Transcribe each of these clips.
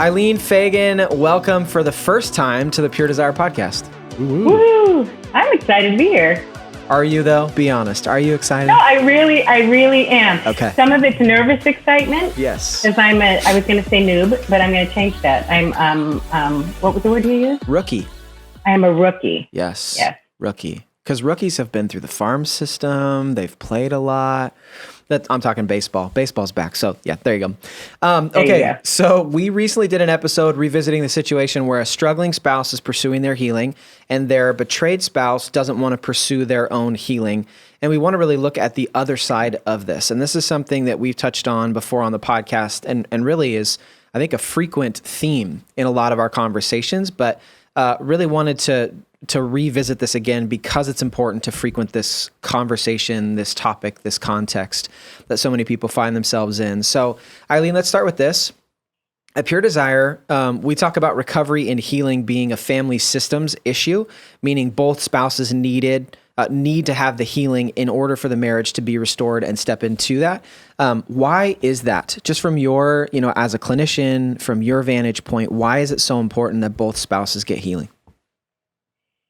Eileen Fagan, welcome for the first time to the Pure Desire podcast. Woo! I'm excited to be here. Are you though? Be honest. Are you excited? No, I really am. Okay. Some of it's nervous excitement. Yes. Because I was going to say noob, but I'm going to change that. I'm what was the word you used? Rookie. I am a rookie. Yes. Yes. Rookie. Because rookies have been through the farm system. They've played a lot. I'm talking baseball. Baseball's back. So yeah, there you go. Okay. So we recently did an episode revisiting the situation where a struggling spouse is pursuing their healing and their betrayed spouse doesn't want to pursue their own healing. And we want to really look at the other side of this. And this is something that we've touched on before on the podcast and really is, I think, a frequent theme in a lot of our conversations, but really wanted to revisit this again because it's important to frequent this conversation, this topic, this context that so many people find themselves in. So, Eileen, let's start with this. At Pure Desire, we talk about recovery and healing being a family systems issue, meaning both spouses need to have the healing in order for the marriage to be restored and step into that. Why is that? Just from your, as a clinician, from your vantage point, why is it so important that both spouses get healing?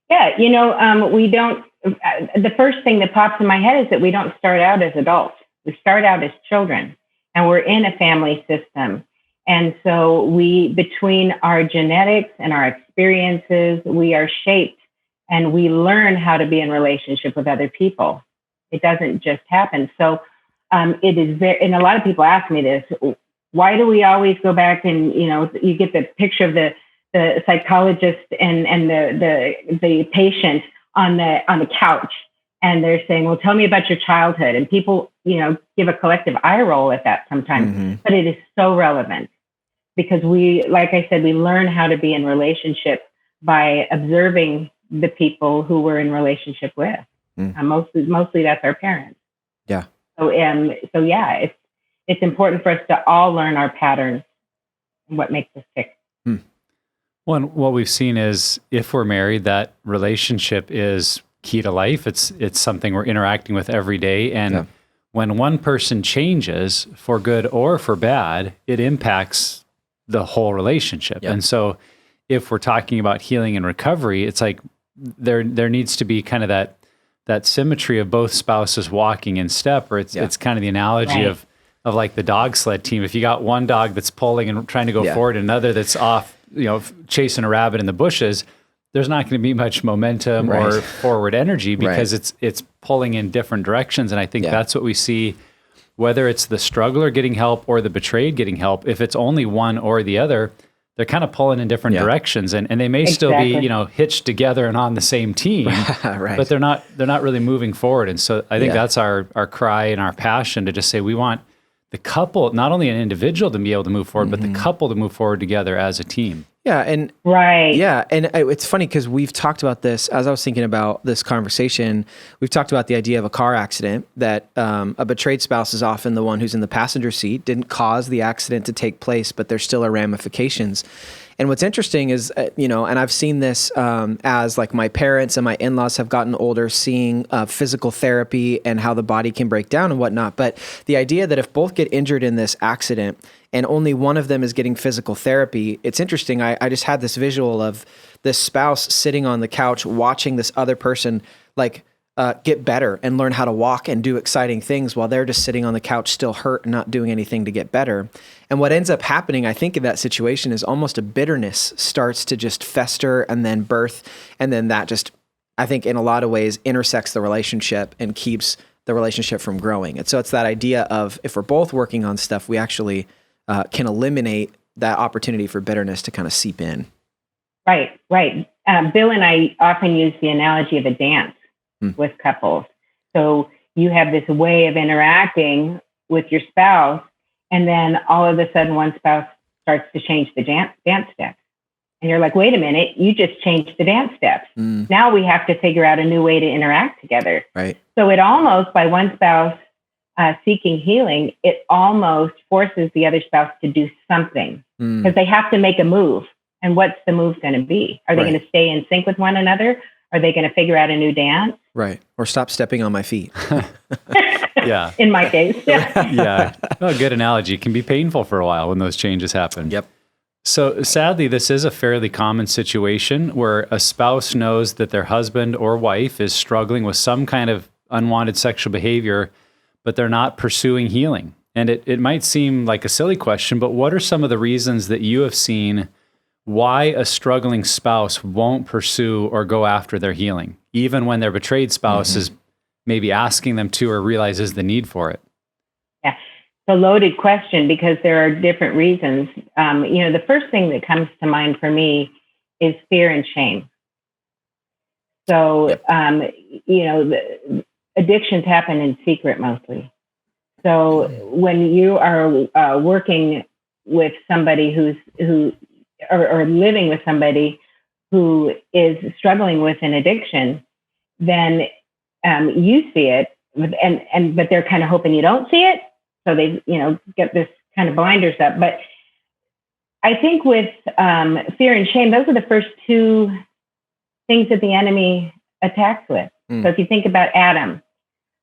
Yeah, we don't, the first thing that pops in my head is that we don't start out as adults. We start out as children, and we're in a family system. And so between our genetics and our experiences, we are shaped and we learn how to be in relationship with other people. It doesn't just happen. So it is very, and a lot of people ask me this, why do we always go back and, you get the picture of the psychologist and the patient on the couch, and they're saying, well, tell me about your childhood. And people, give a collective eye roll at that sometimes, but it is so relevant because like I said, we learn how to be in relationship by observing the people who we're in relationship with. Mostly that's our parents. Yeah. So yeah, it's important for us to all learn our patterns and what makes us tick. Well, what we've seen is if we're married, that relationship is key to life. It's something we're interacting with every day. And when one person changes for good or for bad, it impacts the whole relationship. Yep. And so if we're talking about healing and recovery, it's like there needs to be kind of that symmetry of both spouses walking in step, or it's kind of the analogy of like the dog sled team. If you got one dog that's pulling and trying to go forward, and another that's off, chasing a rabbit in the bushes, there's not going to be much momentum or forward energy because it's pulling in different directions. And I think that's what we see, whether it's the struggler getting help or the betrayed getting help. If it's only one or the other, they're kind of pulling in different directions, and they may still be, hitched together and on the same team, but they're not really moving forward. And so I think that's our cry and our passion to just say, we want the couple, not only an individual to be able to move forward, but the couple to move forward together as a team. Yeah. And it's funny because we've talked about this as I was thinking about this conversation. We've talked about the idea of a car accident, that a betrayed spouse is often the one who's in the passenger seat, didn't cause the accident to take place, but there still are ramifications. And what's interesting is, and I've seen this as like my parents and my in-laws have gotten older, seeing physical therapy and how the body can break down and whatnot. But the idea that if both get injured in this accident and only one of them is getting physical therapy, it's interesting. I just had this visual of this spouse sitting on the couch watching this other person get better and learn how to walk and do exciting things while they're just sitting on the couch still hurt and not doing anything to get better. And what ends up happening, I think, in that situation is almost a bitterness starts to just fester and then birth. And then that just, I think, in a lot of ways intersects the relationship and keeps the relationship from growing. And so it's that idea of if we're both working on stuff, we actually can eliminate that opportunity for bitterness to kind of seep in. Right. Bill and I often use the analogy of a dance with couples. So you have this way of interacting with your spouse, and then all of a sudden one spouse starts to change the dance steps. And you're like, wait a minute, you just changed the dance steps. Now we have to figure out a new way to interact together. Right. So it almost, by one spouse seeking healing, it almost forces the other spouse to do something because they have to make a move. And what's the move going to be? Are they going to stay in sync with one another? Are they going to figure out a new dance? Right. Or stop stepping on my feet. Yeah. In my case. Yeah. Well, a good analogy. It can be painful for a while when those changes happen. Yep. So sadly, this is a fairly common situation where a spouse knows that their husband or wife is struggling with some kind of unwanted sexual behavior, but they're not pursuing healing. And it might seem like a silly question, but what are some of the reasons that you have seen why a struggling spouse won't pursue or go after their healing, even when their betrayed spouse is maybe asking them to or realizes the need for it? Yeah, it's a loaded question because there are different reasons. The first thing that comes to mind for me is fear and shame. So, the addictions happen in secret mostly. So when you are working with somebody or living with somebody who is struggling with an addiction, then you see it, but they're kind of hoping you don't see it. So they, get this kind of blinders up. But I think with fear and shame, those are the first two things that the enemy attacks with. So if you think about Adam,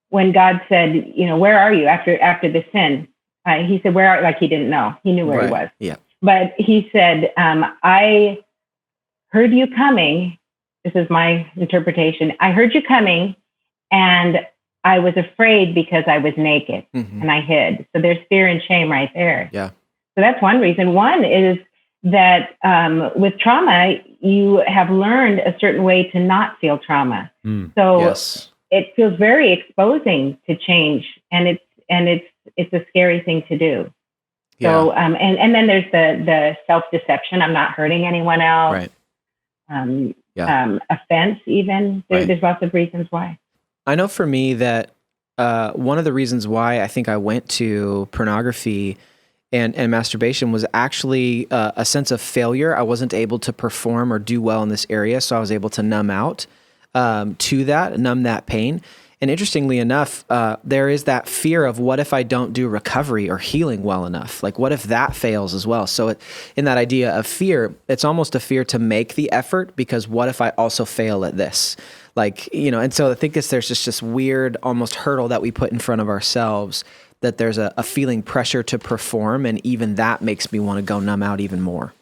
when God said, where are you after the sin? He said, where are, like he didn't know. He knew where he was. Yeah. But he said, I heard you coming. This is my interpretation. I heard you coming and I was afraid because I was naked and I hid. So there's fear and shame right there. Yeah. So that's one reason. One is that with trauma, you have learned a certain way to not feel trauma. So it feels very exposing to change, and it's a scary thing to do. Yeah. So and then there's the self-deception. I'm not hurting anyone else. Right. Offense, even. There's lots of reasons why. I know for me that one of the reasons why I think I went to pornography and masturbation was actually a sense of failure. I wasn't able to perform or do well in this area, so I was able to numb out to that, numb that pain. And interestingly enough, there is that fear of what if I don't do recovery or healing well enough? Like, what if that fails as well? So in that idea of fear, it's almost a fear to make the effort because what if I also fail at this? And so I think there's just this weird almost hurdle that we put in front of ourselves, that there's a feeling pressure to perform, and even that makes me want to go numb out even more.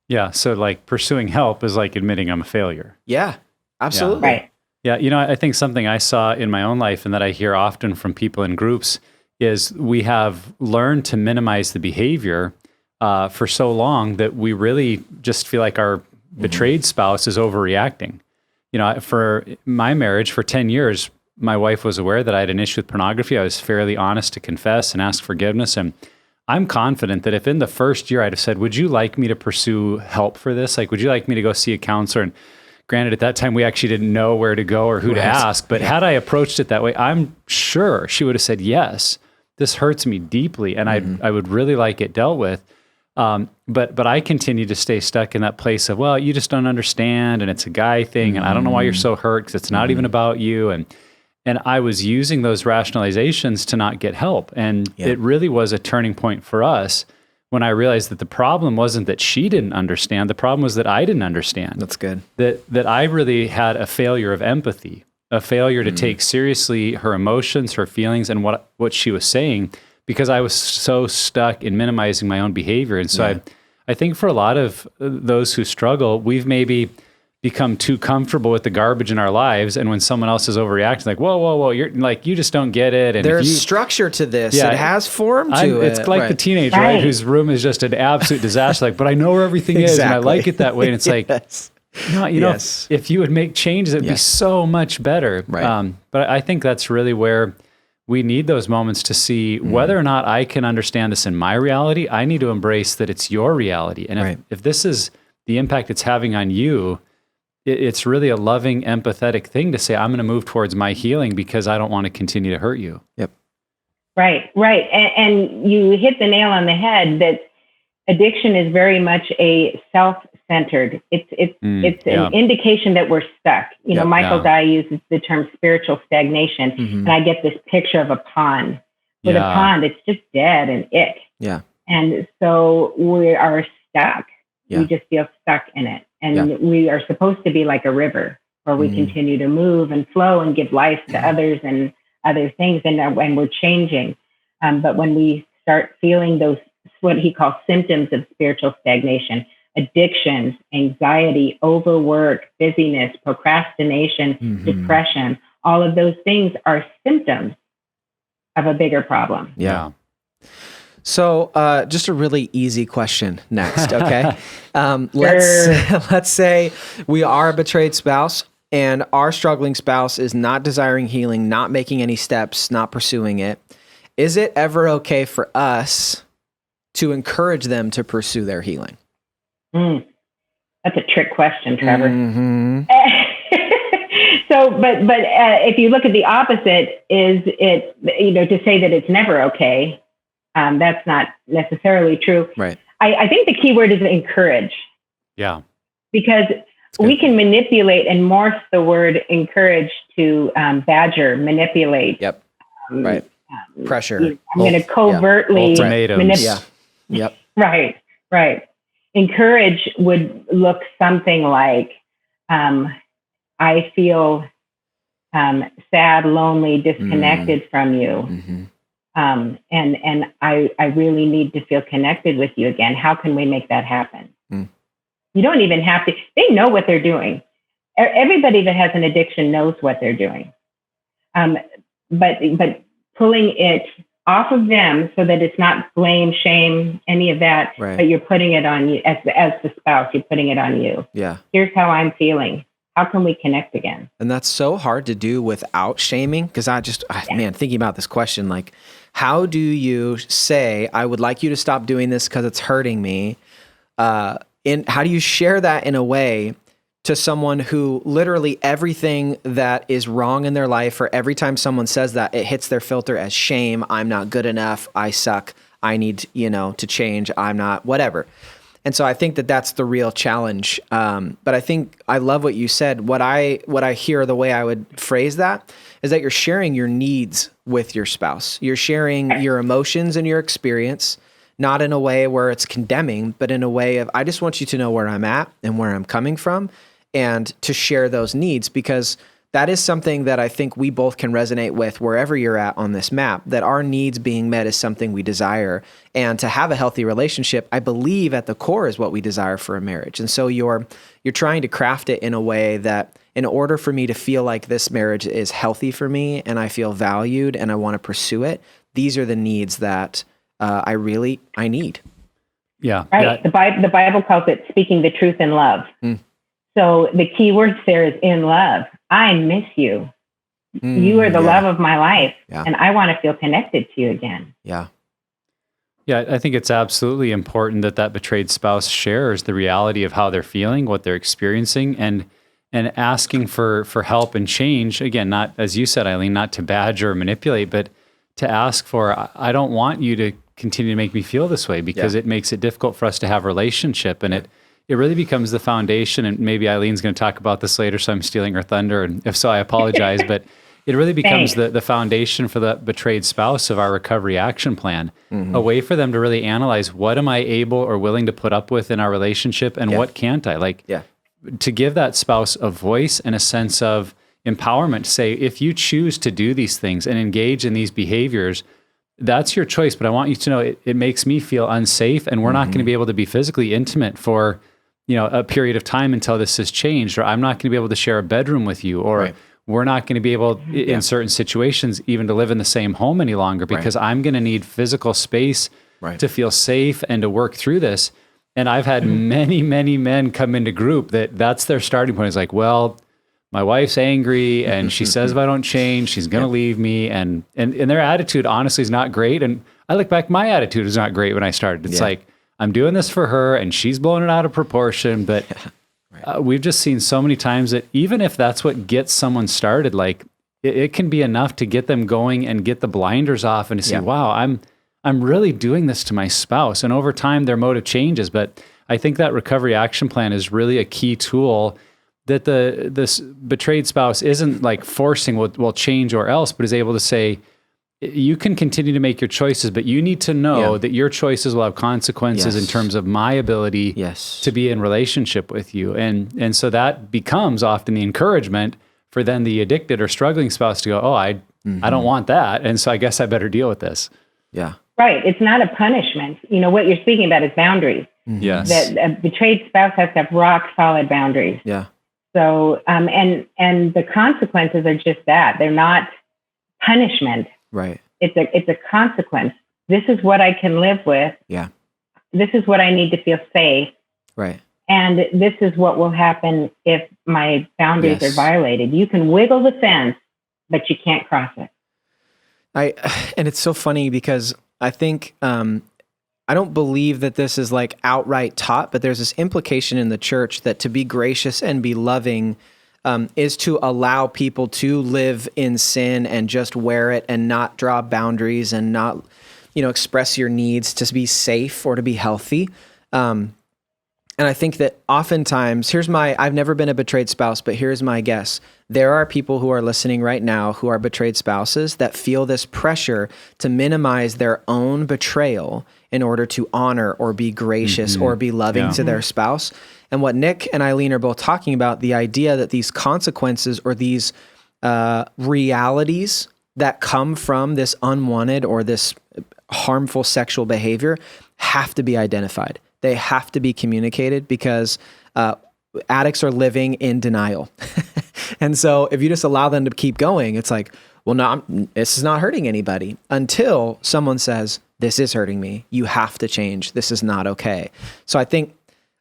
Yeah, so like pursuing help is like admitting I'm a failure. Yeah, absolutely. Yeah. Right. Yeah, I think something I saw in my own life and that I hear often from people in groups is we have learned to minimize the behavior for so long that we really just feel like our betrayed spouse is overreacting. For my marriage, for 10 years, my wife was aware that I had an issue with pornography. I was fairly honest to confess and ask forgiveness. And I'm confident that if in the first year I'd have said, would you like me to pursue help for this? Like, would you like me to go see a counselor? And granted, at that time, we actually didn't know where to go or who to ask. But had I approached it that way, I'm sure she would have said, yes, this hurts me deeply. And I would really like it dealt with. But I continue to stay stuck in that place of, well, you just don't understand. And it's a guy thing. And I don't know why you're so hurt because it's not even about you. And I was using those rationalizations to not get help. And it really was a turning point for us when I realized that the problem wasn't that she didn't understand. The problem was that I didn't understand. That's good. That I really had a failure of empathy, a failure to take seriously her emotions, her feelings, and what she was saying, because I was so stuck in minimizing my own behavior. And so I think for a lot of those who struggle, we've maybe become too comfortable with the garbage in our lives, and when someone else is overreacting, like, whoa, you're like, you just don't get it. And there's structure to this. It has form to it. It's like the teenager, right? Whose room is just an absolute disaster. Like, but I know where everything is, and I like it that way. And it's like, if you would make changes, it'd be so much better. Right. But I think that's really where we need those moments to see whether or not I can understand this in my reality. I need to embrace that it's your reality. And if this is the impact it's having on you, it's really a loving, empathetic thing to say, I'm going to move towards my healing because I don't want to continue to hurt you. Yep. Right. And you hit the nail on the head that addiction is very much a self-centered. It's an indication that we're stuck. Michael Dye uses the term spiritual stagnation, and I get this picture of a pond. With a pond, it's just dead and ick. Yeah. And so we are stuck. We just feel stuck in it. And we are supposed to be like a river where we continue to move and flow and give life to others and other things. And we're changing. But when we start feeling those what he calls symptoms of spiritual stagnation: addictions, anxiety, overwork, busyness, procrastination, depression. All of those things are symptoms of a bigger problem. Yeah. So, just a really easy question next, okay? Let's say we are a betrayed spouse and our struggling spouse is not desiring healing, not making any steps, not pursuing it. Is it ever okay for us to encourage them to pursue their healing? That's a trick question, Trevor. Mm-hmm. So, but if you look at the opposite, is it, to say that it's never okay, that's not necessarily true. Right. I think the key word is encourage. Yeah. Because we can manipulate and morph the word encourage to badger, manipulate. Yep. Right. Pressure. I'm going to covertly ultimatums. Yep. Right. Encourage would look something like, I feel sad, lonely, disconnected from you. And I really need to feel connected with you again. How can we make that happen? You don't even have to. They know what they're doing. Everybody that has an addiction knows what they're doing. But pulling it off of them so that it's not blame, shame, any of that, but you're putting it on you as the spouse. You're putting it on you. Yeah. Here's how I'm feeling. How can we connect again? And that's so hard to do without shaming. Because man, thinking about this question, like, how do you say, I would like you to stop doing this because it's hurting me? And how do you share that in a way to someone who literally everything that is wrong in their life, or every time someone says that, it hits their filter as shame. I'm not good enough. I suck. I need, to change. I'm not, whatever. And so I think that that's the real challenge. But I think I love what you said. What I hear, the way I would phrase that is that you're sharing your needs with your spouse. You're sharing your emotions and your experience, not in a way where it's condemning, but in a way of, I just want you to know where I'm at and where I'm coming from, and to share those needs, because that is something that I think we both can resonate with wherever you're at on this map, that our needs being met is something we desire. And to have a healthy relationship, I believe at the core is what we desire for a marriage. And so you're trying to craft it in a way that in order for me to feel like this marriage is healthy for me and I feel valued and I want to pursue it, these are the needs that I need. Yeah. Right. The Bible calls it speaking the truth in love. So the key words there is in love. I miss you. You are the love of my life. And I want to feel connected to you again. Yeah. Yeah, I think it's absolutely important that betrayed spouse shares the reality of how they're feeling, what they're experiencing, and asking for help and change. Again, not, as you said, Eileen, not to badger or manipulate, but to ask for, I don't want you to continue to make me feel this way, because it makes it difficult for us to have a relationship. And it really becomes the foundation, and maybe Eileen's going to talk about this later, so I'm stealing her thunder, and if so, I apologize, but it really becomes the foundation for the betrayed spouse of our recovery action plan, a way for them to really analyze, what am I able or willing to put up with in our relationship, and what can't I? To give that spouse a voice and a sense of empowerment to say, if you choose to do these things and engage in these behaviors, that's your choice, but I want you to know it makes me feel unsafe, and we're not going to be able to be physically intimate for a period of time until this has changed, or I'm not going to be able to share a bedroom with you, or we're not going to be able, in certain situations, even to live in the same home any longer, because I'm going to need physical space to feel safe and to work through this. And I've had many, many men come into group that's their starting point. It's like, well, my wife's angry and she says if I don't change, she's going to leave me. And their attitude honestly is not great. And I look back, my attitude was not great when I started. It's like, I'm doing this for her and she's blowing it out of proportion. But we've just seen so many times that even if that's what gets someone started, like it can be enough to get them going and get the blinders off and to see, wow, I'm really doing this to my spouse. And over time, their motive changes. But I think that recovery action plan is really a key tool that this betrayed spouse isn't like forcing will change or else, but is able to say, you can continue to make your choices, but you need to know that your choices will have consequences in terms of my ability to be in relationship with you. And so that becomes often the encouragement for then the addicted or struggling spouse to go, oh, I don't want that. And so I guess I better deal with this. Yeah. Right. It's not a punishment. You know, what you're speaking about is boundaries. Yes. That a betrayed spouse has to have rock solid boundaries. Yeah. So, and the consequences are just that. They're not punishment. Right. It's a consequence. This is what I can live with. Yeah. This is what I need to feel safe. Right. And this is what will happen if my boundaries are violated. You can wiggle the fence, but you can't cross it. And it's so funny because I think, I don't believe that this is like outright taught, but there's this implication in the church that to be gracious and be loving is to allow people to live in sin and just wear it and not draw boundaries and not, express your needs to be safe or to be healthy. And I think that oftentimes, I've never been a betrayed spouse, but here's my guess. There are people who are listening right now who are betrayed spouses that feel this pressure to minimize their own betrayal in order to honor or be gracious or be loving to their spouse. And what Nick and Eileen are both talking about, the idea that these consequences or these realities that come from this unwanted or this harmful sexual behavior have to be identified. They have to be communicated because addicts are living in denial. And so if you just allow them to keep going, it's like, well, no, this is not hurting anybody until someone says, this is hurting me. You have to change. This is not okay. So I think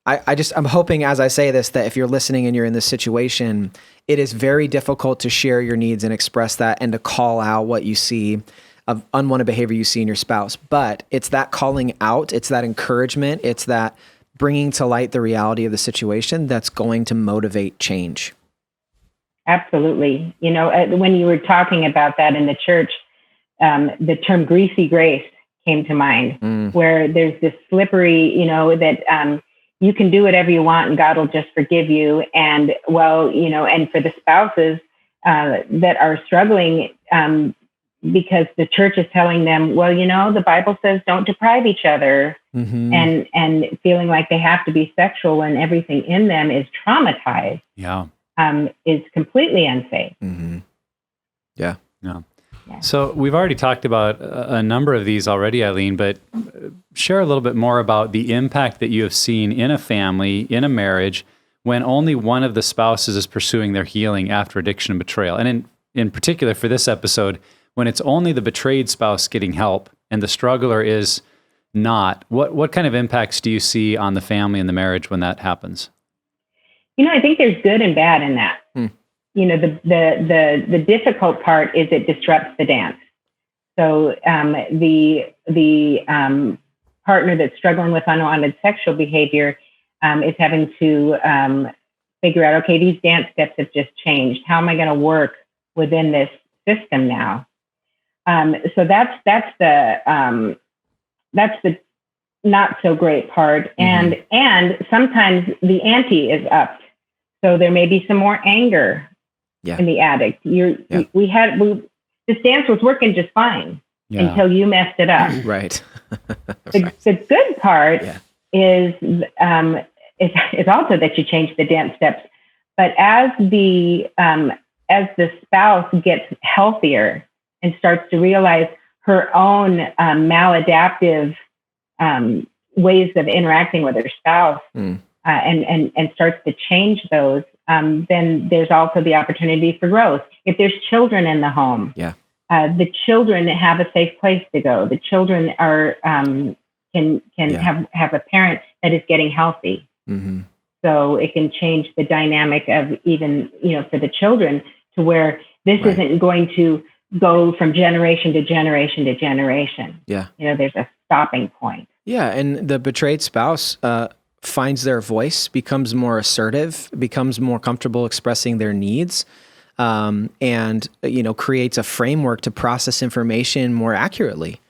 I'm hoping as I say this, that if you're listening and you're in this situation, it is very difficult to share your needs and express that and to call out what you see of unwanted behavior you see in your spouse. But it's that calling out, it's that encouragement, it's that bringing to light the reality of the situation that's going to motivate change. Absolutely. When you were talking about that in the church, the term Greasy Grace came to mind, where there's this slippery, that you can do whatever you want and God will just forgive you. And and for the spouses that are struggling, because the church is telling them, the Bible says don't deprive each other, and feeling like they have to be sexual when everything in them is traumatized, is completely unsafe. Yeah. So we've already talked about a number of these already, Eileen, but share a little bit more about the impact that you have seen in a family, in a marriage, when only one of the spouses is pursuing their healing after addiction and betrayal. And in particular for this episode, when it's only the betrayed spouse getting help and the struggler is not, what kind of impacts do you see on the family and the marriage when that happens? I think there's good and bad in that. The difficult part is it disrupts the dance. So the partner that's struggling with unwanted sexual behavior is having to figure out, okay, these dance steps have just changed. How am I going to work within this system now? So that's the not so great part. And sometimes the ante is upped. So there may be some more anger in the addict. This dance was working just fine until you messed it up. Right. The good part is also that you change the dance steps. But as the spouse gets healthier and starts to realize her own maladaptive ways of interacting with her spouse, and starts to change those, then there's also the opportunity for growth. If there's children in the home, the children have a safe place to go. The children are can have a parent that is getting healthy. So it can change the dynamic of even, for the children to where this isn't going to go from generation to generation to generation. There's a stopping point. And the betrayed spouse finds their voice, becomes more assertive, becomes more comfortable expressing their needs, and creates a framework to process information more accurately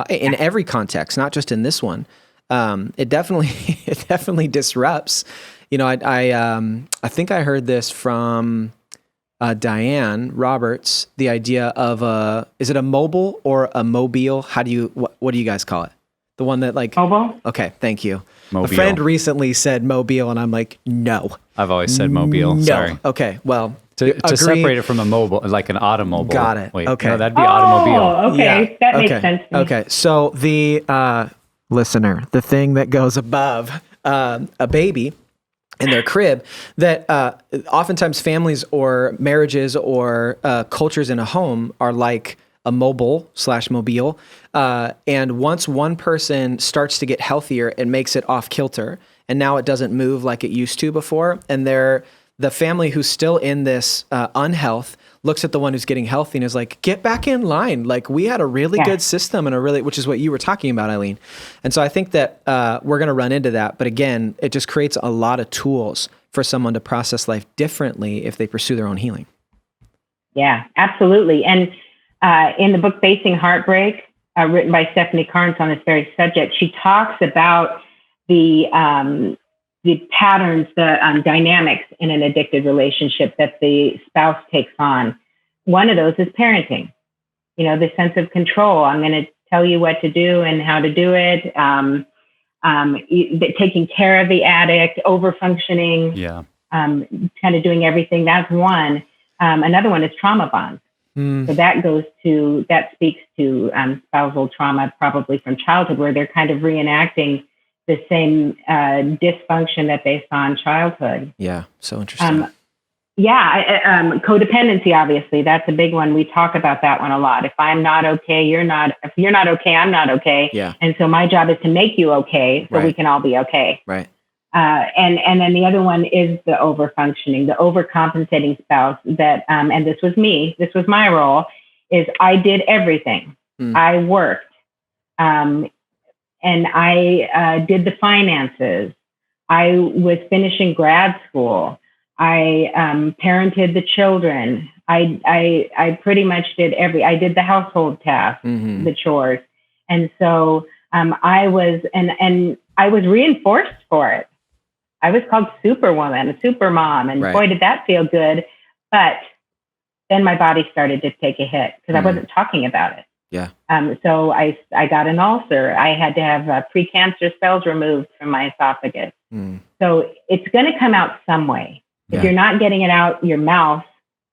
in every context, not just in this one. It definitely disrupts. I think I heard this from Diane Roberts. The idea of is it a mobile or a mobile? What do you guys call it? The one that mobile. Okay, thank you. Mobile. A friend recently said mobile, and I'm like, no. I've always said mobile. No. Sorry. Okay. Well, To separate it from a mobile, like an automobile. Got it. Wait, Okay. No, that'd be automobile. Okay. That makes sense to me. Okay. So the listener, the thing that goes above a baby in their crib, that oftentimes families or marriages or cultures in a home are like a mobile/mobile. And once one person starts to get healthier, it makes it off kilter. And now it doesn't move like it used to before. And the family who's still in this unhealth looks at the one who's getting healthy and is like, get back in line. Like, we had a really good system and which is what you were talking about, Eileen. And so I think that we're going to run into that. But again, it just creates a lot of tools for someone to process life differently if they pursue their own healing. Yeah, absolutely. And in the book Facing Heartbreak, written by Stephanie Carnes on this very subject, she talks about the patterns, the dynamics in an addicted relationship that the spouse takes on. One of those is parenting. The sense of control. I'm going to tell you what to do and how to do it. Taking care of the addict, over-functioning, kind of doing everything. That's one. Another one is trauma bonds. So that speaks to spousal trauma, probably from childhood, where they're kind of reenacting the same dysfunction that they saw in childhood. Yeah, so interesting. Codependency, obviously, that's a big one. We talk about that one a lot. If I'm not okay, you're not. If you're not okay, I'm not okay. Yeah. And so my job is to make you okay, so we can all be okay. Right. And then the other one is the overfunctioning, the overcompensating spouse. That and this was me. This was my role. Is I did everything. I worked. And I did the finances. I was finishing grad school. I parented the children. I pretty much did I did the household tasks, the chores. And so I was reinforced for it. I was called Superwoman, a super mom, and boy, did that feel good. But then my body started to take a hit because I wasn't talking about it. Yeah. So I got an ulcer. I had to have precancerous cells removed from my esophagus. So it's going to come out some way. If you're not getting it out your mouth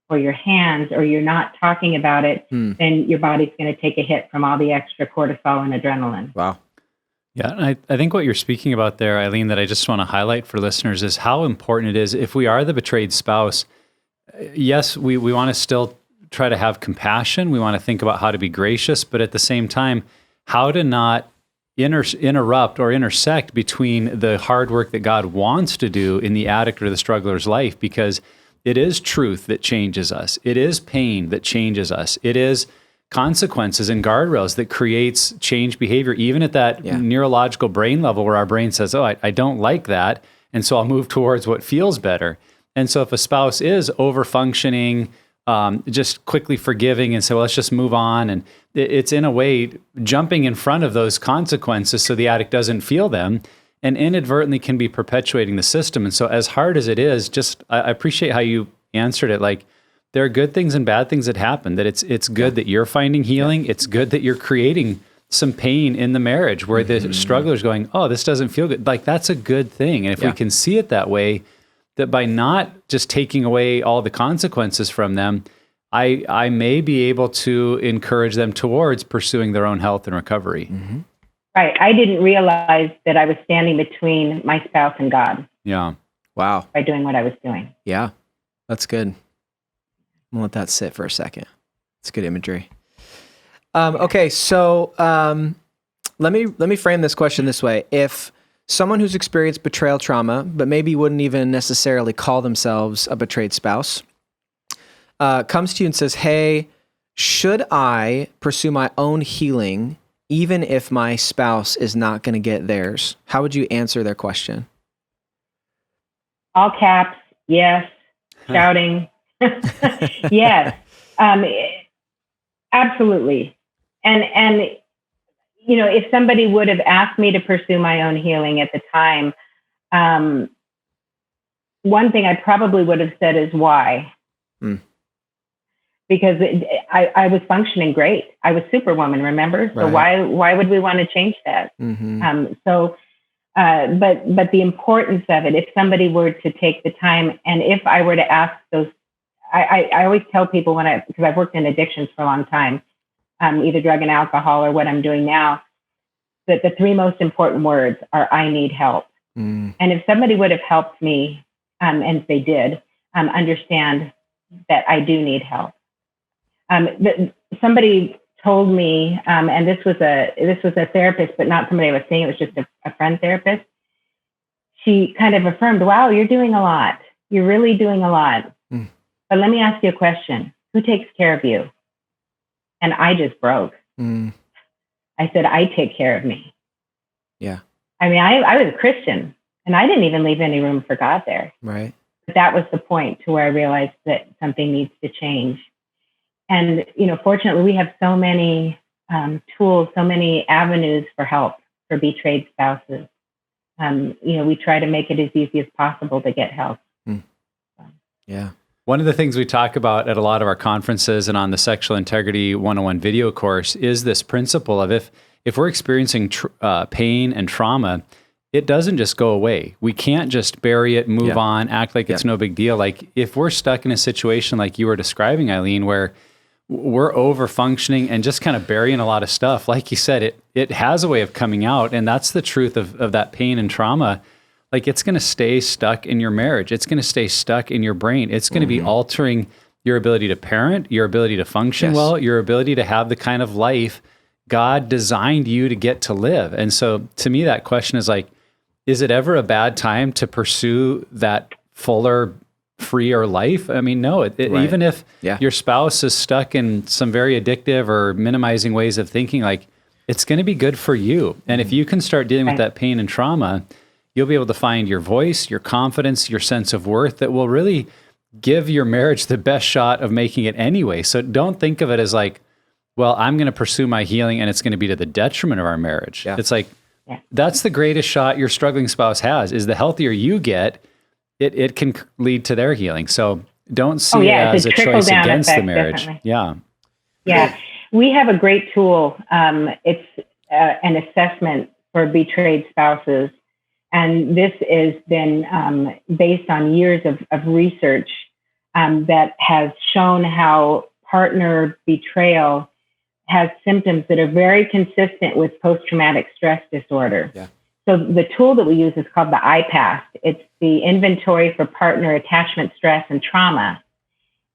or your hands, or you're not talking about it, then your body's going to take a hit from all the extra cortisol and adrenaline. Wow. Yeah, and I think what you're speaking about there, Eileen, that I just want to highlight for listeners is how important it is if we are the betrayed spouse. Yes, we want to still try to have compassion. We want to think about how to be gracious, but at the same time, how to not interrupt or intersect between the hard work that God wants to do in the addict or the struggler's life, because it is truth that changes us. It is pain that changes us. It is consequences and guardrails that creates change behavior, even at that neurological brain level where our brain says, oh, I don't like that, and so I'll move towards what feels better. And so if a spouse is over-functioning, just quickly forgiving and say, well, let's just move on. And it's in a way jumping in front of those consequences so the addict doesn't feel them, and inadvertently can be perpetuating the system. And so as hard as it is, I appreciate how you answered it. Like, there are good things and bad things that happen, that it's good that you're finding healing. It's good that you're creating some pain in the marriage where the struggler's going, oh, this doesn't feel good. Like, that's a good thing. And if we can see it that way, that by not just taking away all the consequences from them, I may be able to encourage them towards pursuing their own health and recovery. Right. I didn't realize that I was standing between my spouse and God. Yeah. Wow. By doing what I was doing. Yeah. That's good. I'm gonna let that sit for a second. It's good imagery. Okay. So let me frame this question this way. If someone who's experienced betrayal trauma, but maybe wouldn't even necessarily call themselves a betrayed spouse, comes to you and says, hey, should I pursue my own healing even if my spouse is not going to get theirs? How would you answer their question? All caps, yes, shouting. Yes, absolutely. And you know, if somebody would have asked me to pursue my own healing at the time, one thing I probably would have said is why. Because I was functioning great. I was Superwoman, remember? So why would we want to change that? But the importance of it, if somebody were to take the time, and if I were to ask those I always tell people because I've worked in addictions for a long time, either drug and alcohol or what I'm doing now, that the three most important words are, I need help. And if somebody would have helped me, and they did, understand that I do need help. Somebody told me, and this was a therapist, but not somebody I was seeing, it was just a friend therapist. She kind of affirmed, wow, you're doing a lot. You're really doing a lot. But let me ask you a question. Who takes care of you? And I just broke. I said, I take care of me. Yeah. I mean, I was a Christian, and I didn't even leave any room for God there. Right. But that was the point to where I realized that something needs to change. And, fortunately, we have so many tools, so many avenues for help for betrayed spouses. We try to make it as easy as possible to get help. Yeah. One of the things we talk about at a lot of our conferences and on the Sexual Integrity 101 video course is this principle of if we're experiencing pain and trauma, it doesn't just go away. We can't just bury it, move on, act like it's no big deal. Like if we're stuck in a situation like you were describing, Eileen, where we're over functioning and just kind of burying a lot of stuff, like you said, it has a way of coming out. And that's the truth of that pain and trauma. Like it's going to stay stuck in your marriage. It's going to stay stuck in your brain. It's going to be altering your ability to parent, your ability to function well, your ability to have the kind of life God designed you to get to live. And so to me, that question is like, is it ever a bad time to pursue that fuller, freer life? I mean, no, even if your spouse is stuck in some very addictive or minimizing ways of thinking, like it's going to be good for you. And if you can start dealing with that pain and trauma, you'll be able to find your voice, your confidence, your sense of worth that will really give your marriage the best shot of making it anyway. So don't think of it as like, well, I'm going to pursue my healing and it's going to be to the detriment of our marriage. It's like, that's the greatest shot your struggling spouse has, is the healthier you get, it can lead to their healing. So don't see it as a choice against the marriage. Definitely. Yeah. We have a great tool. It's an assessment for betrayed spouses. And this has been based on years of research that has shown how partner betrayal has symptoms that are very consistent with post-traumatic stress disorder. So the tool that we use is called the Ipas. It's the Inventory for Partner Attachment Stress and Trauma.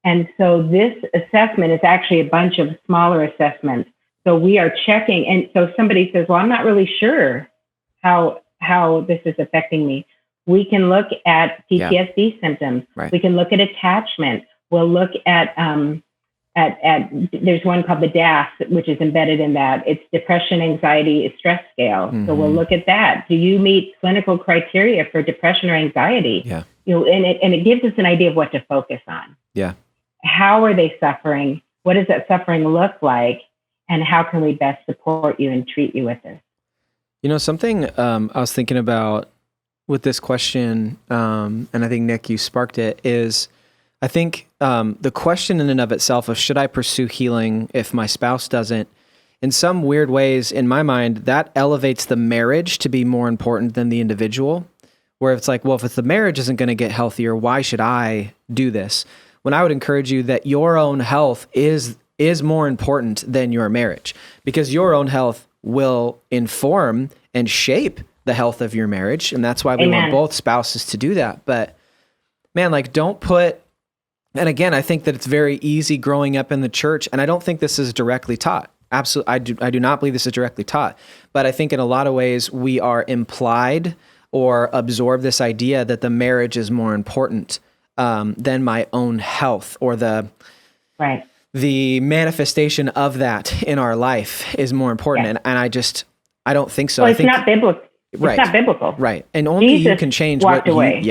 And so this assessment is actually a bunch of smaller assessments. So we are checking. And so somebody says, well, I'm not really sure how this is affecting me. We can look at PTSD symptoms. We can look at attachment. We'll look at there's one called the DAS, which is embedded in that. It's depression, anxiety, stress scale. So we'll look at that. Do you meet clinical criteria for depression or anxiety? And it gives us an idea of what to focus on. How are they suffering? What does that suffering look like? And how can we best support you and treat you with this? Something I was thinking about with this question, and I think, Nick, you sparked it, is I think the question in and of itself of should I pursue healing if my spouse doesn't, in some weird ways, in my mind, that elevates the marriage to be more important than the individual, where it's like, well, if the marriage isn't going to get healthier, why should I do this? When I would encourage you that your own health is more important than your marriage, because your own health will inform and shape the health of your marriage. And that's why we want both spouses to do that. But man, like don't put, and again, I think that it's very easy growing up in the church. And I don't think this is directly taught. Absolutely. I do not believe this is directly taught, but I think in a lot of ways we are implied or absorb this idea that the marriage is more important than my own health, or the manifestation of that in our life is more important. And I don't think so. Well, it's not biblical. It's not biblical. Right. And only Jesus you can change what away.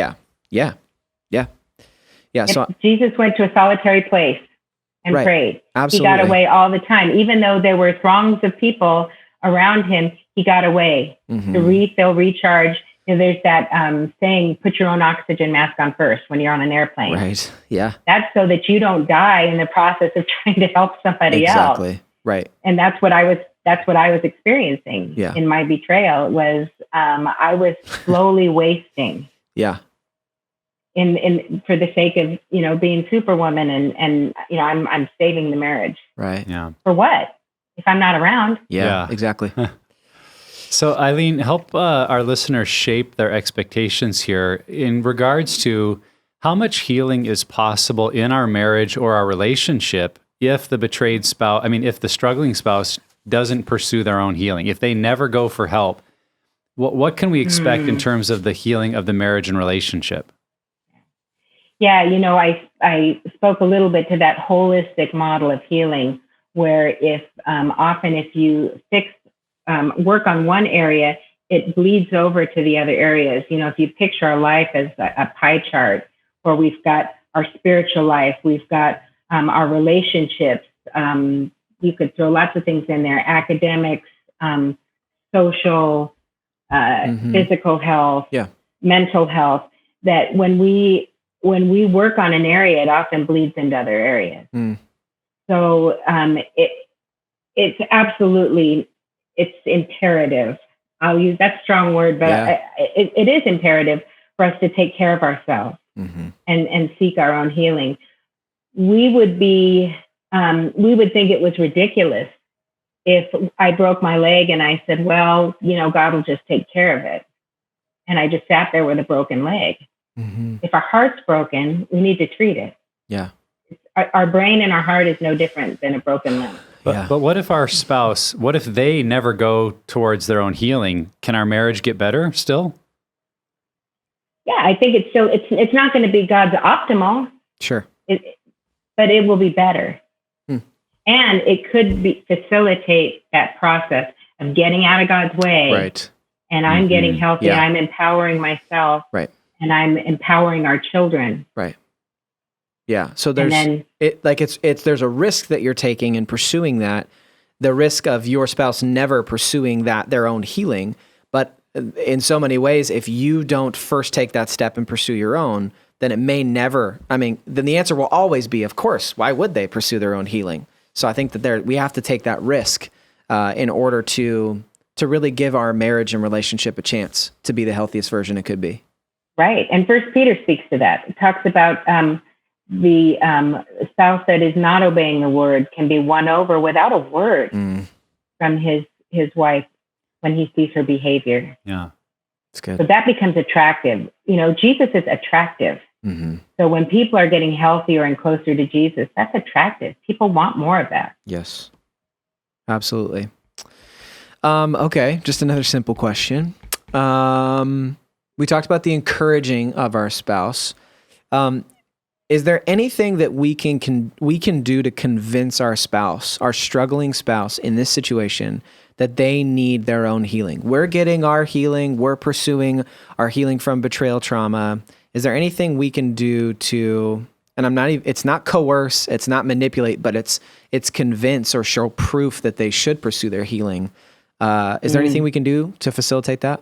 So Jesus went to a solitary place and prayed. Absolutely. He got away all the time. Even though there were throngs of people around him, he got away to refill, recharge. There's that saying, put your own oxygen mask on first when you're on an airplane. Right. Yeah. That's so that you don't die in the process of trying to help somebody else. Exactly. Right. And that's what I was experiencing in my betrayal. Was I was slowly wasting. in for the sake of, being Superwoman and I'm saving the marriage. Right. Yeah. For what? If I'm not around. Yeah. Exactly. So Eileen, help our listeners shape their expectations here in regards to how much healing is possible in our marriage or our relationship if the betrayed spouse, if the struggling spouse doesn't pursue their own healing, if they never go for help. What can we expect in terms of the healing of the marriage and relationship? Yeah, I spoke a little bit to that holistic model of healing, where often if you work on one area, it bleeds over to the other areas. If you picture our life as a pie chart, where we've got our spiritual life, we've got our relationships. You could throw lots of things in there: academics, social, physical health, mental health. That when we work on an area, it often bleeds into other areas. So it's absolutely, it's imperative. I'll use that strong word, but it is imperative for us to take care of ourselves and seek our own healing. We would think it was ridiculous if I broke my leg and I said, well, God will just take care of it. And I just sat there with a broken leg. If our heart's broken, we need to treat it. Yeah. Our brain and our heart is no different than a broken limb. But what if our spouse, what if they never go towards their own healing? Can our marriage get better still? Yeah, I think it's not going to be God's optimal. Sure. But it will be better. And it could facilitate that process of getting out of God's way. Right. And I'm getting healthy. Yeah. I'm empowering myself. Right. And I'm empowering our children. Right. Yeah. So there's there's a risk that you're taking in pursuing that, the risk of your spouse never pursuing their own healing. But in so many ways, if you don't first take that step and pursue your own, then it may never, then the answer will always be, of course, why would they pursue their own healing? So I think that we have to take that risk in order to really give our marriage and relationship a chance to be the healthiest version it could be. Right. And First Peter speaks to that. It talks about the spouse that is not obeying the word can be won over without a word from his wife when he sees her behavior. Yeah, it's good. So that becomes attractive. Jesus is attractive. So when people are getting healthier and closer to Jesus, that's attractive. People want more of that. Yes, absolutely. Okay, just another simple question. We talked about the encouraging of our spouse. Is there anything that we can do to convince our spouse, our struggling spouse in this situation, that they need their own healing? We're getting our healing. We're pursuing our healing from betrayal trauma. Is there anything we can do to, and it's not coerce, it's not manipulate, but it's convince or show proof that they should pursue their healing? Is there anything we can do to facilitate that?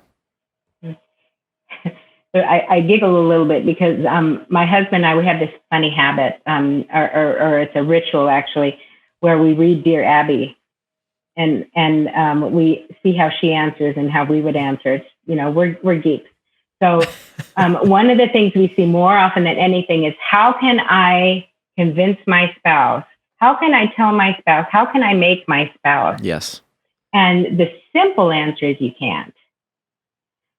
I giggle a little bit because my husband and I, we have this funny habit, or it's a ritual actually, where we read Dear Abby, and we see how she answers and how we would answer. It's, we're geeks. So one of the things we see more often than anything is, how can I convince my spouse? How can I tell my spouse? How can I make my spouse? Yes. And the simple answer is you can't.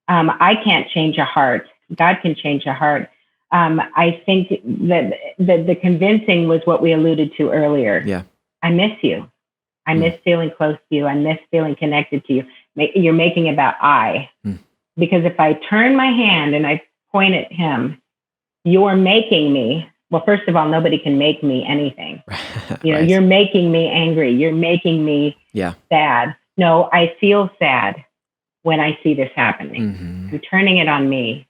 I can't change a heart. God can change a heart. I think that the convincing was what we alluded to earlier. Yeah. I miss you. I miss feeling close to you. I miss feeling connected to you. You're making it about I. Because if I turn my hand and I point at him, you're making me. Well, first of all, nobody can make me anything. Right. You're making me angry. You're making me sad. No, I feel sad when I see this happening. You're turning it on me.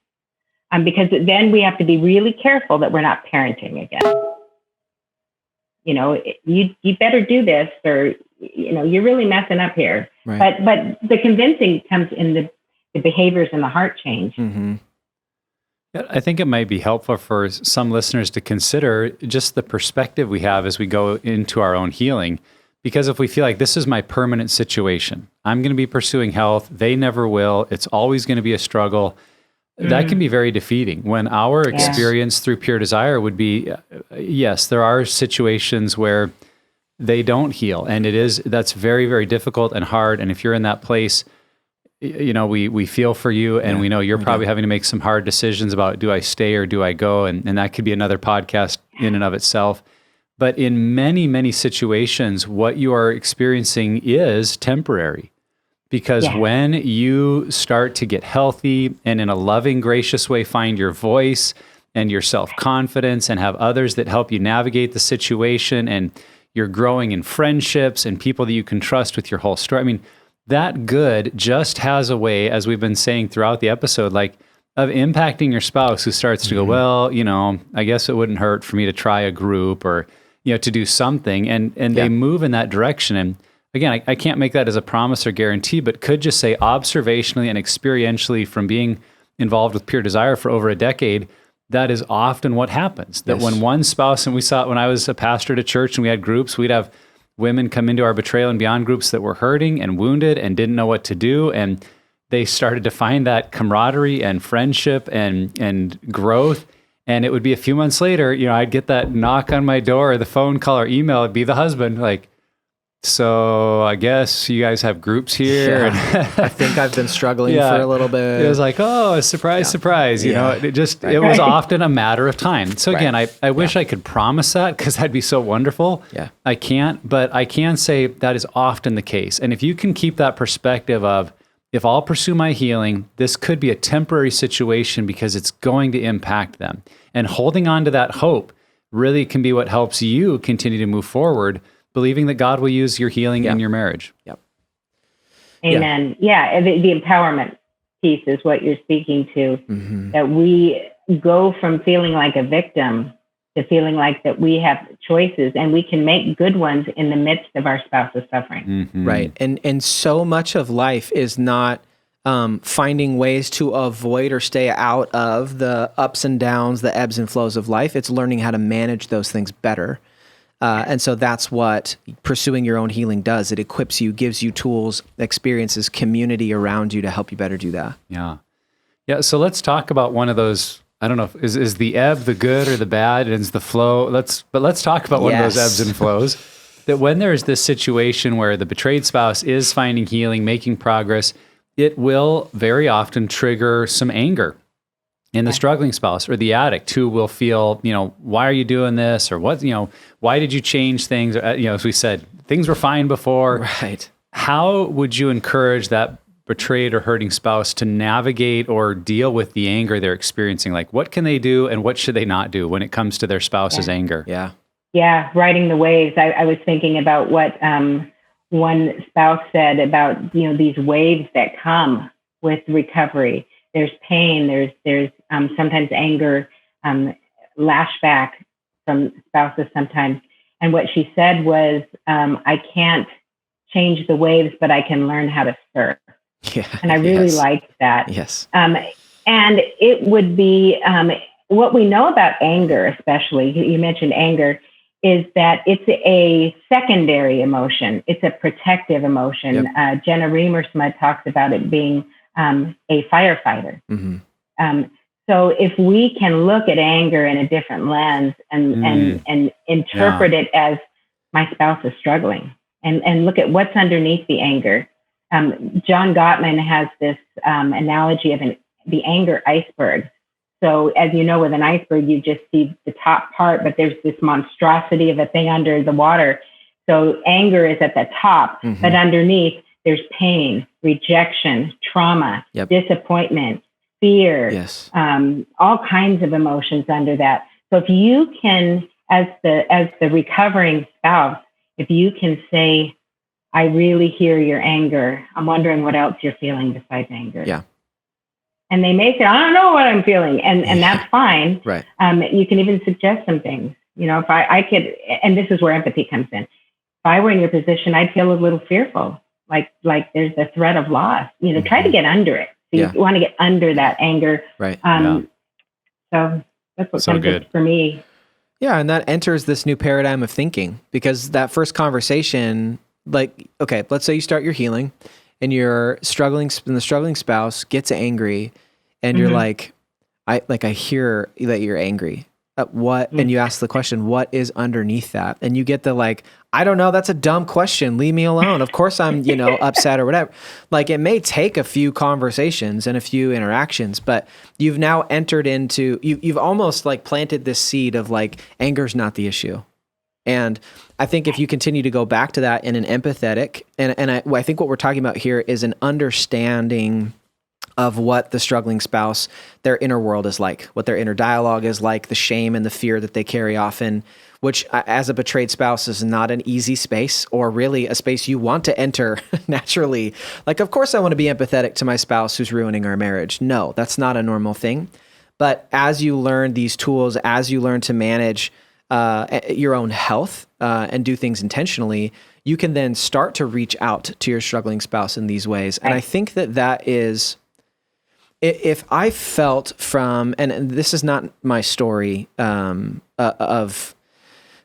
Because then we have to be really careful that we're not parenting again. You better do this, or, you're really messing up here. Right. But the convincing comes in the behaviors and the heart change. I think it might be helpful for some listeners to consider just the perspective we have as we go into our own healing. Because if we feel like this is my permanent situation, I'm going to be pursuing health, they never will, it's always going to be a struggle. that can be very defeating. When our experience through pure desire would be, yes, there are situations where they don't heal, and that's very, very difficult and hard. And if you're in that place, we feel for you, and we know you're probably having to make some hard decisions about, do I stay or do I go? And that could be another podcast in and of itself. But in many, many situations, what you are experiencing is temporary. Because when you start to get healthy and in a loving, gracious way, find your voice and your self-confidence and have others that help you navigate the situation, and you're growing in friendships and people that you can trust with your whole story. I mean, that good just has a way, as we've been saying throughout the episode, of impacting your spouse, who starts to go, well, I guess it wouldn't hurt for me to try a group or, to do something. And they move in that direction. And again, I can't make that as a promise or guarantee, but could just say observationally and experientially from being involved with pure desire for over a decade, that is often what happens. That when one spouse, and we saw it when I was a pastor at a church and we had groups, we'd have women come into our Betrayal and Beyond groups that were hurting and wounded and didn't know what to do. And they started to find that camaraderie and friendship and growth. And it would be a few months later, I'd get that knock on my door, or the phone call or email. It'd be the husband, like, so I guess you guys have groups here. Yeah. I think I've been struggling for a little bit. It was like, oh, surprise. It was often a matter of time. So again, I wish I could promise that, because that'd be so wonderful. Yeah. I can't, but I can say that is often the case. And if you can keep that perspective of, if I'll pursue my healing, this could be a temporary situation because it's going to impact them. And holding on to that hope really can be what helps you continue to move forward, believing that God will use your healing in your marriage. Yep. Amen. Yeah. The empowerment piece is what you're speaking to, that we go from feeling like a victim to feeling like that we have choices, and we can make good ones in the midst of our spouse's suffering. Right. And so much of life is not finding ways to avoid or stay out of the ups and downs, the ebbs and flows of life. It's learning how to manage those things better. And so that's what pursuing your own healing does. It equips you, gives you tools, experiences, community around you to help you better do that. Yeah. Yeah. So let's talk about one of those. I don't know, is the ebb the good or the bad? And is the flow? Let's talk about one of those ebbs and flows. That when there's this situation where the betrayed spouse is finding healing, making progress, it will very often trigger some anger in the struggling spouse or the addict, who will feel, why are you doing this? Or what, why did you change things? As we said, things were fine before. Right. How would you encourage that betrayed or hurting spouse to navigate or deal with the anger they're experiencing? Like, what can they do and what should they not do when it comes to their spouse's anger? Yeah. Yeah. Riding the waves. I was thinking about what one spouse said about, these waves that come with recovery. There's pain. There's sometimes anger, lashback from spouses sometimes. And what she said was, I can't change the waves, but I can learn how to surf. Yeah, and I really liked that. Yes. And it would be what we know about anger, especially, you mentioned anger, is that it's a secondary emotion. It's a protective emotion. Yep. Jenna Reamer-Smud talks about it being a firefighter. So if we can look at anger in a different lens and interpret it as, my spouse is struggling, and look at what's underneath the anger. John Gottman has this analogy of the anger iceberg. So as you know, with an iceberg, you just see the top part, but there's this monstrosity of a thing under the water. So anger is at the top, but underneath there's pain, rejection, trauma, disappointment, fear, all kinds of emotions under that. So if you can, as the recovering spouse, if you can say, I really hear your anger. I'm wondering what else you're feeling besides anger. Yeah. And they may say, I don't know what I'm feeling. And that's fine. Right. You can even suggest some things. If I could, and this is where empathy comes in. If I were in your position, I'd feel a little fearful. Like there's the threat of loss. Try to get under it. So you want to get under that anger. Right. So that's what comes in for me. Yeah. And that enters this new paradigm of thinking, because that first conversation, okay, let's say you start your healing and you're struggling, and the struggling spouse gets angry. and you're like, I hear that you're angry. What? And you ask the question, what is underneath that? And you get the like, I don't know. That's a dumb question. Leave me alone. Of course I'm, upset or whatever. Like, it may take a few conversations and a few interactions, but you've now entered into, you've almost like planted this seed of like, anger's not the issue. And I think if you continue to go back to that in an empathetic, and I think what we're talking about here is an understanding of what the struggling spouse, their inner world is like, what their inner dialogue is like, the shame and the fear that they carry often, which as a betrayed spouse is not an easy space or really a space you want to enter naturally. Like, of course I want to be empathetic to my spouse who's ruining our marriage. No, that's not a normal thing. But as you learn these tools, as you learn to manage your own health and do things intentionally, you can then start to reach out to your struggling spouse in these ways. And I think that is... If I felt from, and this is not my story of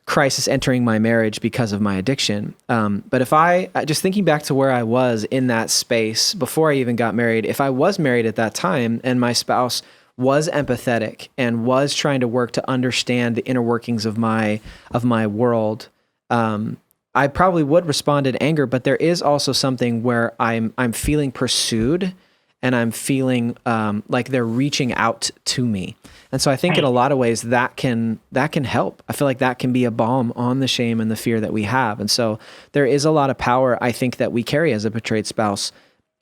crisis entering my marriage because of my addiction, but if I, just thinking back to where I was in that space before I even got married, if I was married at that time and my spouse was empathetic and was trying to work to understand the inner workings of my world, I probably would respond in anger, but there is also something where I'm feeling pursued and I'm feeling like they're reaching out to me. And so I think in a lot of ways that can help. I feel like that can be a balm on the shame and the fear that we have. And so there is a lot of power, I think, that we carry as a betrayed spouse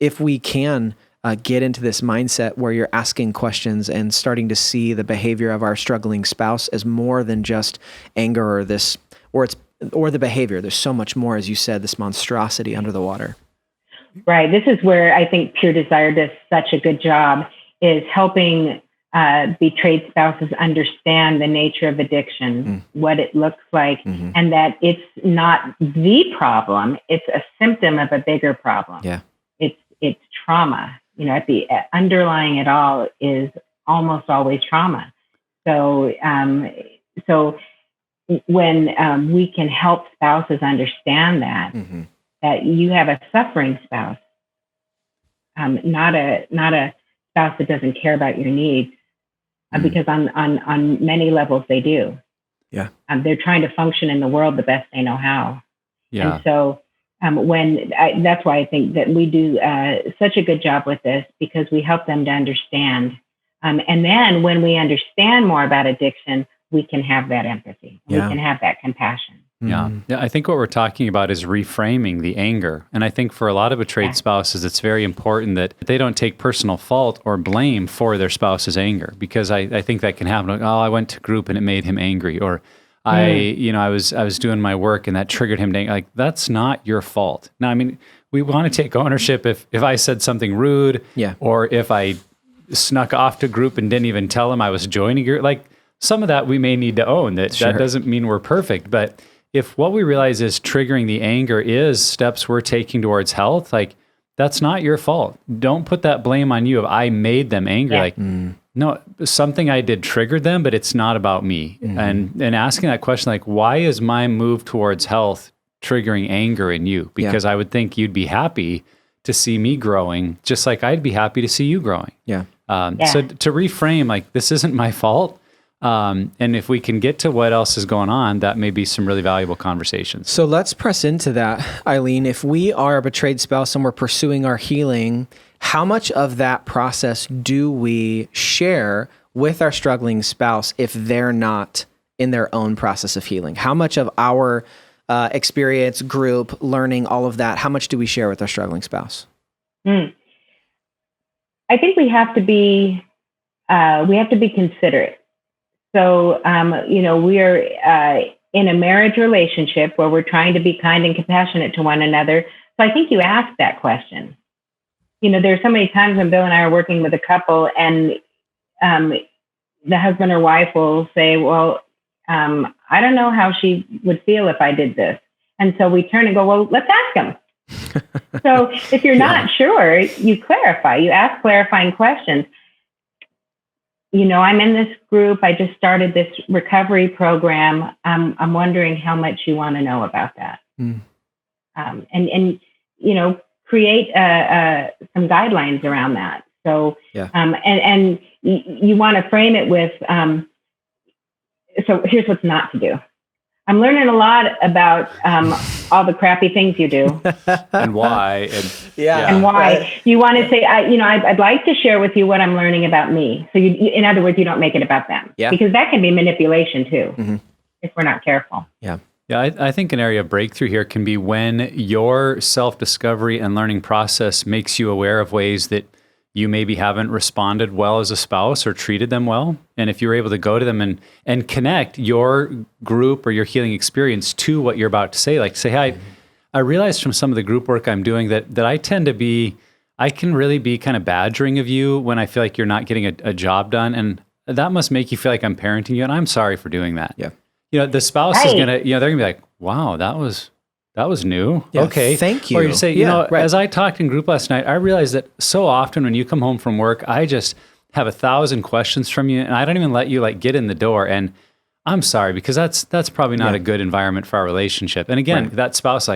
if we can get into this mindset where you're asking questions and starting to see the behavior of our struggling spouse as more than just anger or the behavior. There's so much more, as you said, this monstrosity under the water. Right. This is where I think Pure Desire does such a good job, is helping betrayed spouses understand the nature of addiction, what it looks like, and that it's not the problem. It's a symptom of a bigger problem. Yeah. It's trauma. Underlying it all is almost always trauma. So when we can help spouses understand that, that you have a suffering spouse, not a spouse that doesn't care about your needs, because on many levels they do. Yeah. They're trying to function in the world the best they know how. Yeah. And so that's why I think that we do such a good job with this, because we help them to understand. And then when we understand more about addiction, we can have that empathy. Yeah. We can have that compassion. Yeah. I think what we're talking about is reframing the anger. And I think for a lot of betrayed spouses, it's very important that they don't take personal fault or blame for their spouse's anger, because I think that can happen. Like, oh, I went to group and it made him angry, or I was doing my work and that triggered him to, like, that's not your fault. Now, I mean, we want to take ownership if I said something rude, or if I snuck off to group and didn't even tell him I was joining your, like, some of that we may need to own. That doesn't mean we're perfect, but if what we realize is triggering the anger is steps we're taking towards health, like, that's not your fault. Don't put that blame on you of I made them angry. Like, no, something I did triggered them, but it's not about me. And asking that question, like, why is my move towards health triggering anger in you? Because I would think you'd be happy to see me growing, just like I'd be happy to see you growing. So to reframe, like, this isn't my fault. And if we can get to what else is going on, that may be some really valuable conversations. So let's press into that, Eileen. If we are a betrayed spouse and we're pursuing our healing, how much of that process do we share with our struggling spouse if they're not in their own process of healing? How much of our experience, group, learning, all of that, how much do we share with our struggling spouse? I think we have to be considerate. So, we're in a marriage relationship where we're trying to be kind and compassionate to one another. So I think you ask that question. There's so many times when Bill and I are working with a couple, and the husband or wife will say, well, I don't know how she would feel if I did this. And so we turn and go, well, let's ask him. So if you're not sure, you clarify, you ask clarifying questions. I'm in this group. I just started this recovery program. I'm wondering how much you want to know about that. And create some guidelines around that. So, Yeah. and you want to frame it with, so here's what's not to do. I'm learning a lot about all the crappy things you do. And why. And why. You want to say, I'd like to share with you what I'm learning about me. So in other words, you don't make it about them. Yeah. Because that can be manipulation too, if we're not careful. Yeah. Yeah, I think an area of breakthrough here can be when your self-discovery and learning process makes you aware of ways that you maybe haven't responded well as a spouse or treated them well. And if you're able to go to them and connect your group or your healing experience to what you're about to say, like say, hey, I realized from some of the group work I'm doing that I tend to be, I can really be kind of badgering of you when I feel like you're not getting a job done. And that must make you feel like I'm parenting you. And I'm sorry for doing that. Yeah. The spouse is going to, they're going to be like, wow, that was new. Yeah, okay. Thank you. Or you say, as I talked in group last night, I realized that so often when you come home from work, I just have 1,000 questions from you and I don't even let you get in the door. And I'm sorry, because that's probably not a good environment for our relationship. And again, that spouse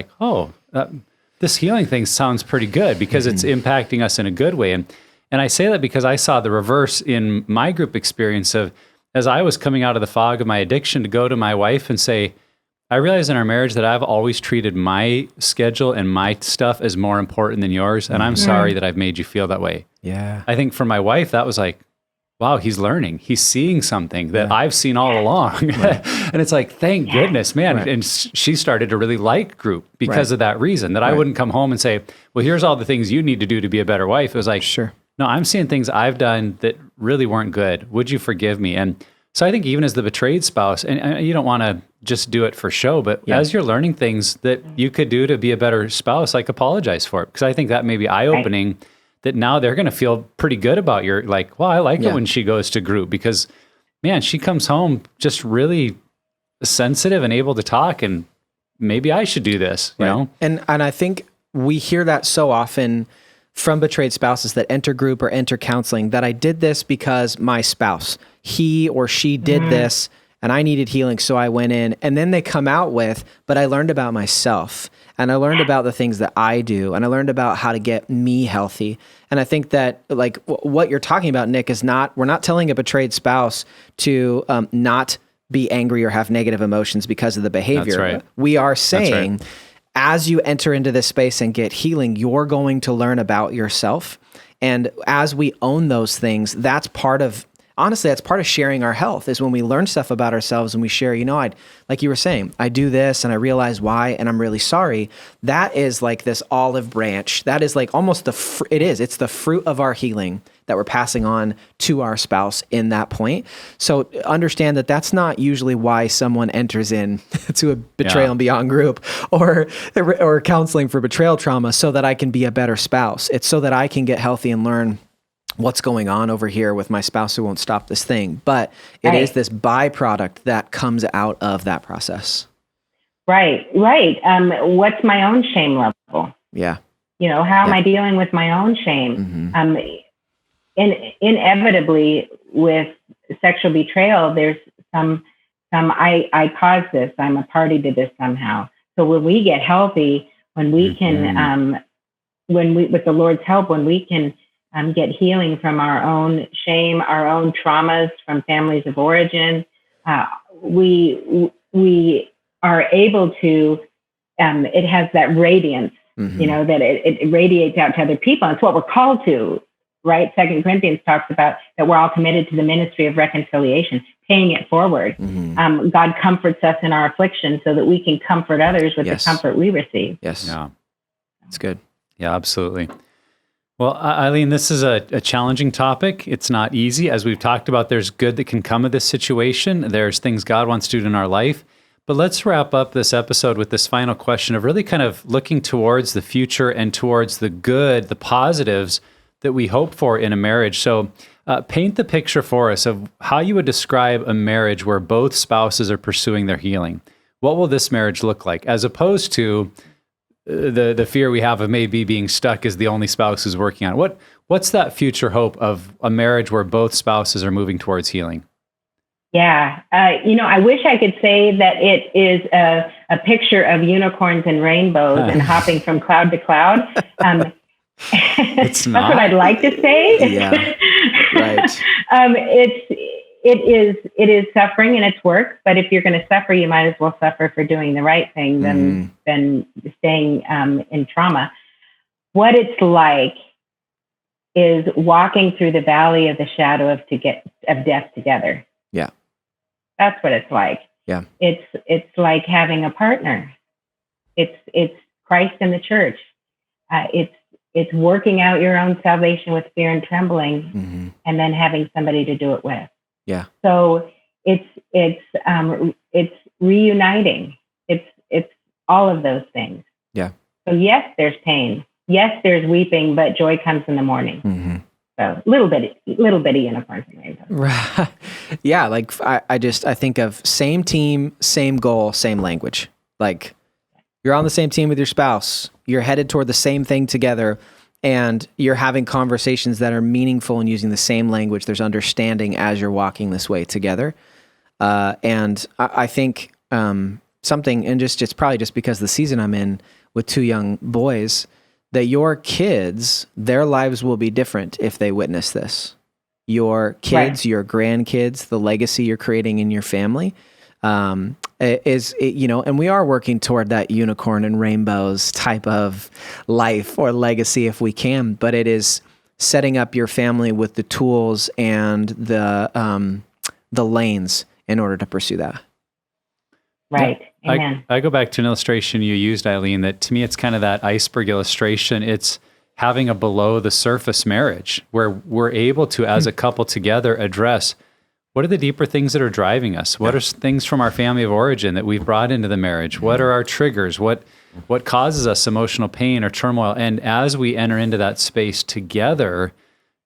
this healing thing sounds pretty good because it's impacting us in a good way. And I say that because I saw the reverse in my group experience of, as I was coming out of the fog of my addiction, to go to my wife and say, I realize in our marriage that I've always treated my schedule and my stuff as more important than yours. And I'm sorry that I've made you feel that way. Yeah. I think for my wife, that was like, wow, he's learning. He's seeing something that I've seen all along. And it's like, thank goodness, man. And she started to really like group because of that reason, that I wouldn't come home and say, well, here's all the things you need to do to be a better wife. It was like, sure. No, I'm seeing things I've done that really weren't good. Would you forgive me? And so I think even as the betrayed spouse, and you don't want to just do it for show, but as you're learning things that you could do to be a better spouse, apologize for it. Because I think that may be eye-opening, that now they're going to feel pretty good about your, well, I like it when she goes to group because, man, she comes home just really sensitive and able to talk, and maybe I should do this, you know? And I think we hear that so often from betrayed spouses that enter group or enter counseling, that I did this because my spouse, he or she did this and I needed healing, so I went in. And then they come out with, but I learned about myself and I learned about the things that I do and I learned about how to get me healthy. And I think that what you're talking about, Nick, is we're not telling a betrayed spouse to not be angry or have negative emotions because of the behavior. That's right. We are saying, as you enter into this space and get healing, you're going to learn about yourself. And as we own those things, that's part of sharing our health, is when we learn stuff about ourselves and we share, like you were saying, I do this and I realize why, and I'm really sorry. That is like this olive branch. That is like almost it's the fruit of our healing that we're passing on to our spouse in that point. So understand that that's not usually why someone enters in to a betrayal and beyond group or counseling for betrayal trauma, so that I can be a better spouse. It's so that I can get healthy and learn what's going on over here with my spouse who won't stop this thing. But it is this byproduct that comes out of that process. Right. What's my own shame level? Yeah. How am I dealing with my own shame? Inevitably with sexual betrayal, there's some I caused this, I'm a party to this somehow. So when we get healthy, when we can, with the Lord's help, when we can get healing from our own shame, our own traumas from families of origin, we are able to, it has that radiance, that it radiates out to other people. It's what we're called to, right? 2 Corinthians talks about that we're all committed to the ministry of reconciliation, paying it forward. God comforts us in our affliction so that we can comfort others with the comfort we receive. Yes. Yeah. That's good. Yeah, absolutely. Well, Eileen, this is a challenging topic. It's not easy. As we've talked about, there's good that can come of this situation. There's things God wants to do in our life. But let's wrap up this episode with this final question of really kind of looking towards the future and towards the good, the positives that we hope for in a marriage. So paint the picture for us of how you would describe a marriage where both spouses are pursuing their healing. What will this marriage look like, as opposed to the fear we have of maybe being stuck as the only spouse who's working on it? What's that future hope of a marriage where both spouses are moving towards healing? Yeah. I wish I could say that it is a picture of unicorns and rainbows and hopping from cloud to cloud. It's not. That's what I'd like to say. Yeah. Right. It is suffering and it's work, but if you're going to suffer, you might as well suffer for doing the right thing than staying in trauma. What it's like is walking through the valley of the shadow of death together. Yeah. That's what it's like. Yeah. It's like having a partner. It's Christ in the church. It's working out your own salvation with fear and trembling, and then having somebody to do it with. Yeah. So it's reuniting. It's all of those things. Yeah. So yes, there's pain. Yes, there's weeping, but joy comes in the morning. So little bitty unicorns and rainbows. Yeah. Like I think of same team, same goal, same language. Like you're on the same team with your spouse. You're headed toward the same thing together, and you're having conversations that are meaningful and using the same language. There's understanding as you're walking this way together. And I think something, and it's probably just because the season I'm in with two young boys, that your kids, their lives will be different if they witness this. Your kids, your grandkids, the legacy you're creating in your family, and we are working toward that unicorn and rainbows type of life or legacy if we can, but it is setting up your family with the tools and the lanes in order to pursue that. Right. Amen. I go back to an illustration you used, Eileen, that to me, it's kind of that iceberg illustration. It's having a below the surface marriage where we're able to, as a couple together, address what are the deeper things that are driving us? What are things from our family of origin that we've brought into the marriage? What are our triggers? What causes us emotional pain or turmoil? And as we enter into that space together,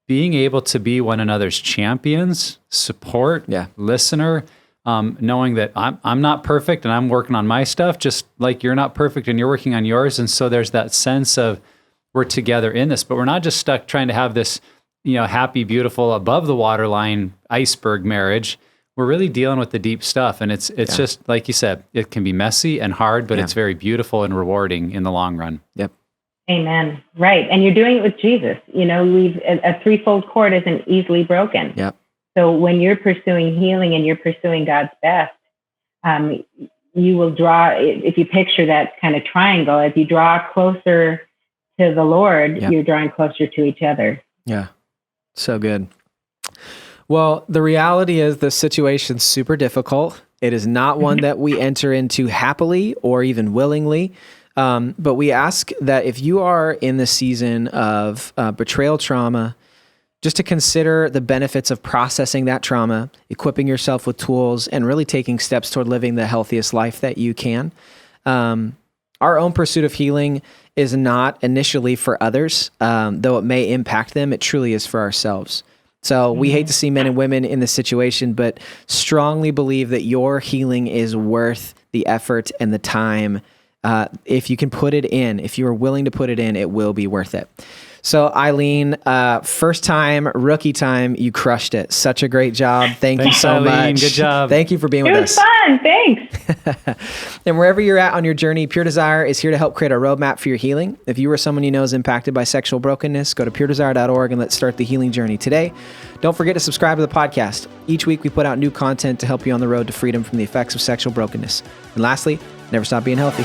being able to be one another's champions, support, listener, knowing that I'm not perfect and I'm working on my stuff, just like you're not perfect and you're working on yours. And so there's that sense of we're together in this, but we're not just stuck trying to have this, happy, beautiful, above the waterline iceberg marriage. We're really dealing with the deep stuff. And it's just, like you said, it can be messy and hard, but it's very beautiful and rewarding in the long run. Yep. Amen. Right. And you're doing it with Jesus. A threefold cord isn't easily broken. Yep. So when you're pursuing healing and you're pursuing God's best, you will draw, if you picture that kind of triangle, as you draw closer to the Lord, you're drawing closer to each other. Yeah. So good. Well, the reality is the situation's super difficult. It is not one that we enter into happily or even willingly. But we ask that if you are in the season of betrayal trauma, just to consider the benefits of processing that trauma, equipping yourself with tools, and really taking steps toward living the healthiest life that you can. Our own pursuit of healing is not initially for others, though it may impact them. It truly is for ourselves. So we hate to see men and women in this situation, but strongly believe that your healing is worth the effort and the time. If you can put it in, if you are willing to put it in, it will be worth it. So Eileen, first time, rookie time, you crushed it. Such a great job. Thank you so Eileen. much. Good job. Thank you for being with us. It was fun. Thanks. And wherever you're at on your journey, Pure Desire is here to help create a roadmap for your healing. If you or someone you know is impacted by sexual brokenness, go to puredesire.org and let's start the healing journey today. Don't forget to subscribe to the podcast. Each week we put out new content to help you on the road to freedom from the effects of sexual brokenness. And lastly, never stop being healthy.